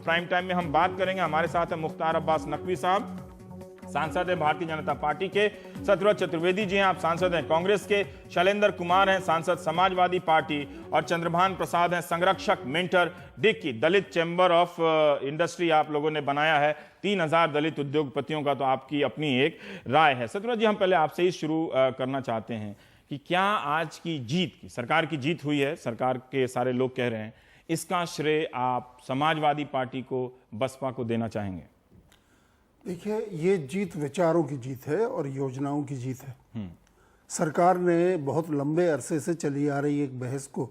Prime time में हम बात करेंगे। हमारे साथ है मुख्तार अब्बास नकवी साहब, सांसद है भारतीय जनता पार्टी के। सत्यव्रत चतुर्वेदी जी हैं, आप सांसद हैं कांग्रेस के। शैलेंद्र कुमार हैं, सांसद समाजवादी पार्टी। और चंद्रभान प्रसाद हैं, संरक्षक mentor DICCI Dalit chamber of industry आप लोगों ने बनाया है। 3000 दलित उद्योगपतियों का तो आपकी अपनी एक राय है। सत्यव्रत जी, हम पहले आपसे ही शुरू करना चाहते हैं कि क्या आज की जीत, की सरकार की जीत हुई है, सरकार के सारे लोग कह रहे हैं, इसका श्रेय आप समाजवादी पार्टी को, बसपा को देना चाहेंगे? देखिए, ये जीत विचारों की जीत है और योजनाओं की जीत है। सरकार ने बहुत लंबे अरसे से चली आ रही एक बहस को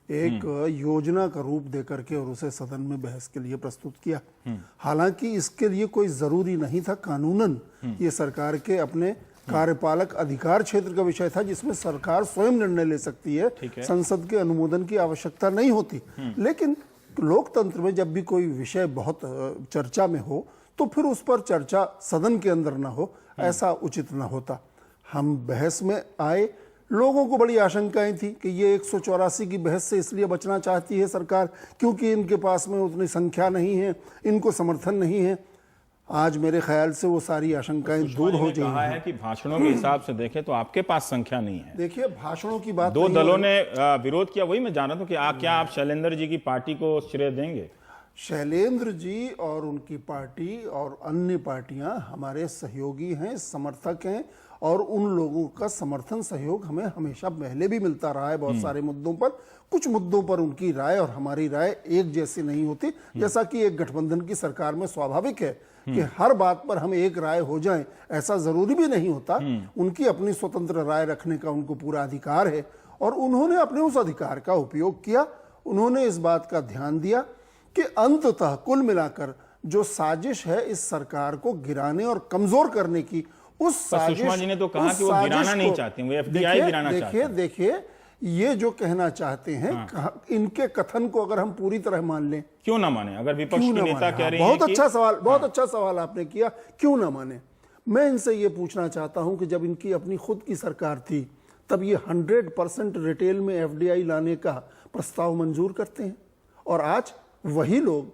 एक योजना का रूप दे करके और उसे सदन में बहस के लिए प्रस्तुत किया। हालांकि इसके लिए कोई जरूरी नहीं था कानूनन, ये सरकार के अपने कार्यपालक अधिकार क्षेत्र का विषय था जिसमें सरकार स्वयं निर्णय ले सकती है, संसद के अनुमोदन की आवश्यकता नहीं होती। लेकिन लोकतंत्र में जब भी कोई विषय बहुत चर्चा में हो तो फिर उस पर चर्चा सदन के अंदर ना हो, ऐसा उचित ना होता। हम बहस में आए, लोगों को बड़ी आशंकाएं थी कि ये 184 की बहस से इसलिए बचना चाहती है सरकार क्योंकि इनके पास में उतनी संख्या नहीं है, इनको समर्थन नहीं है। आज मेरे ख्याल से वो सारी आशंकाएं दूर हो जाएंगी। कहा है कि भाषणों के हिसाब से देखें तो आपके पास संख्या नहीं है। देखिए, भाषणों की बात, 2 दलों ने विरोध किया, वही मैं जान रहा था कि क्या आप शैलेंद्र जी की पार्टी को श्रेय देंगे? शैलेंद्र जी और उनकी पार्टी और अन्य पार्टियां हमारे सहयोगी हैं, समर्थक हैं और उन लोगों का समर्थन सहयोग हमें हमेशा पहले भी मिलता रहा है बहुत सारे मुद्दों पर। कुछ मुद्दों पर उनकी राय और हमारी राय एक जैसी नहीं होती, जैसा कि एक गठबंधन की सरकार में स्वाभाविक है कि हर बात पर हम एक राय हो जाएं, ऐसा जरूरी भी नहीं होता। उनकी अपनी स्वतंत्र राय रखने का उनको पूरा अधिकार है और उन्होंने अपने उस अधिकार का उपयोग किया। उन्होंने इस बात का ध्यान दिया कि अंततः कुल मिलाकर जो साजिश है इस सरकार को गिराने और कमजोर करने की, उस साजिश, सुषमा जी ने तो कहा कि वो गिराना नहीं चाहती, वो एफडीआई गिराना चाहते हैं। देखिए, ये जो कहना चाहते हैं, इनके कथन को अगर हम पूरी तरह मान लें, क्यों ना माने? अगर विपक्ष के नेता कह रहे हैं, बहुत अच्छा सवाल, बहुत अच्छा सवाल आपने किया, क्यों ना माने। मैं इनसे ये पूछना चाहता हूं कि जब इनकी अपनी खुद की सरकार थी तब ये 100% रिटेल में एफडीआई लाने का प्रस्ताव मंजूर करते हैं और आज वही लोग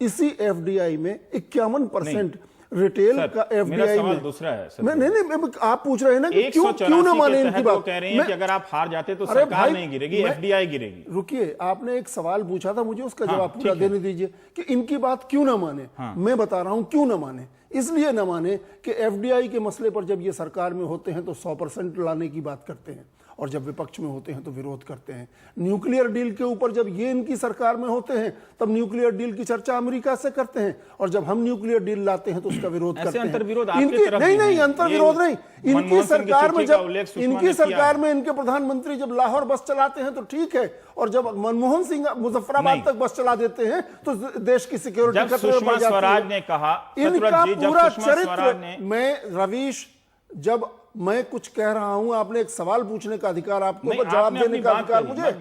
इसी एफडीआई में 51% रिटेल का एफडीआई में। दूसरा है नहीं, आप पूछ रहे हैं ना कि क्यों ना माने इनकी बात। कह रहे हैं कि अगर आप हार जाते तो सरकार नहीं गिरेगी, एफडीआई गिरेगी। रुकिए, आपने एक सवाल पूछा था, मुझे उसका जवाब पूरा देने दीजिए कि इनकी बात क्यों ना माने। मैं बता रहा हूं क्यों ना माने। इसलिए ना माने कि एफडीआई के मसले पर जब ये सरकार में होते हैं तो 100% लाने की बात करते हैं और जब विपक्ष में होते हैं तो विरोध करते हैं। न्यूक्लियर डील के ऊपर जब ये इनकी सरकार में होते हैं तब न्यूक्लियर डील की चर्चा अमेरिका से करते हैं और जब हम न्यूक्लियर डील लाते हैं तो उसका विरोध करते हैं। अंतर्विरोध नहीं, अंतर्विरोध नहीं। इनकी सरकार में जब इनके प्रधानमंत्री जब लाहौर बस चलाते हैं तो ठीक है, और जब मनमोहन सिंह मुजफ्फराबाद तक बस चला देते हैं तो देश की सिक्योरिटी खतरे में पड़ जाती है। स्वराज ने कहा, इनका पूरा चरित्र, मैं रवीश, जब मैं कुछ कह रहा हूं, आपने एक सवाल पूछने का अधिकार, आपको जवाब देने का अधिकार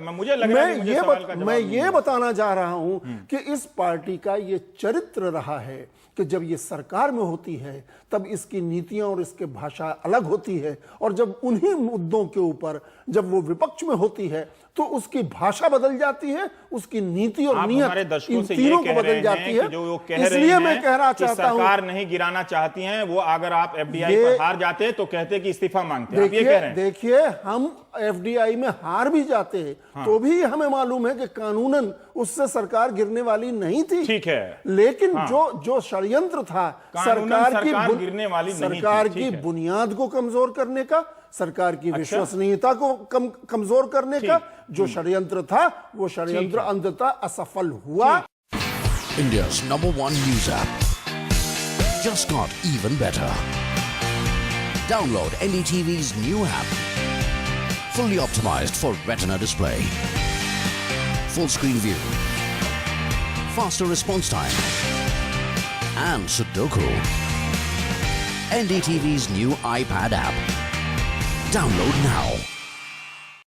मैं ये बताना चाह रहा हूं कि इस पार्टी का ये चरित्र रहा है कि जब ये सरकार में होती है तब इसकी नीतियां और इसके भाषा अलग होती है और जब उन्हीं मुद्दों के ऊपर जब वो विपक्ष में होती है तो उसकी भाषा बदल जाती है, उसकी नीति और नियत इन तीनों को बदल जाती है। इसलिए मैं कह रहा चाहता हूं, सरकार नहीं गिराना चाहती है वो, अगर आप एफडीआई पर हार जाते तो कहते कि इस्तीफा मांगते हैं। देखिए, हम एफडीआई में हार भी जाते तो भी हमें मालूम है कि कानूनन उससे सरकार गिरने वाली नहीं थी, ठीक है, लेकिन जो षड्यंत्र था सरकार की बुनियाद को कमजोर करने का, सरकार की विश्वसनीयता को कमजोर करने का जो षड्यंत्र था, वो षड्यंत्र अंततः असफल हुआ। India's #1 news app just got even better. Download NDTV's new app, fully optimized for Retina display, full screen view, faster response time, and Sudoku. NDTV's new iPad app. Download now.